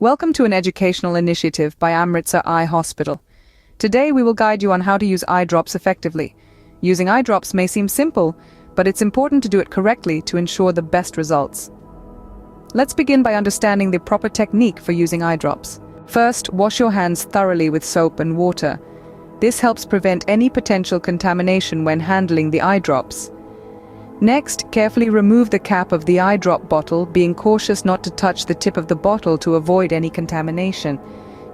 Welcome to an educational initiative by Amritsar Eye Hospital. Today we will guide you on how to use eye drops effectively. Using eye drops may seem simple, but it's important to do it correctly to ensure the best results. Let's begin by understanding the proper technique for using eye drops. First, wash your hands thoroughly with soap and water. This helps prevent any potential contamination when handling the eye drops. Next, carefully remove the cap of the eye drop bottle, being cautious not to touch the tip of the bottle to avoid any contamination.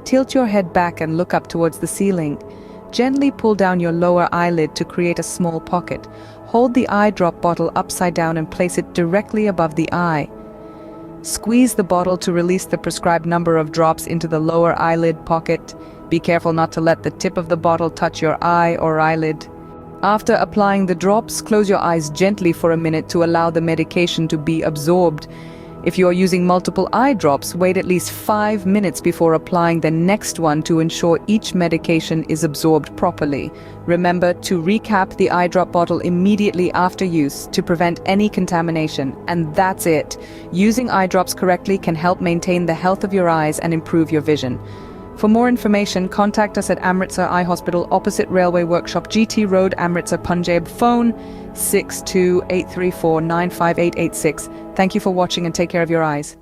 Tilt your head back and look up towards the ceiling. Gently pull down your lower eyelid to create a small pocket. Hold the eye drop bottle upside down and place it directly above the eye. Squeeze the bottle to release the prescribed number of drops into the lower eyelid pocket. Be careful not to let the tip of the bottle touch your eye or eyelid. After applying the drops, close your eyes gently for a minute to allow the medication to be absorbed. If you are using multiple eye drops, wait at least 5 minutes before applying the next one to ensure each medication is absorbed properly. Remember to recap the eye drop bottle immediately after use to prevent any contamination. And that's it. Using eye drops correctly can help maintain the health of your eyes and improve your vision. For more information, contact us at Amritsar Eye Hospital, opposite Railway Workshop, GT Road, Amritsar, Punjab. Phone 62-834-95886. Thank you for watching and take care of your eyes.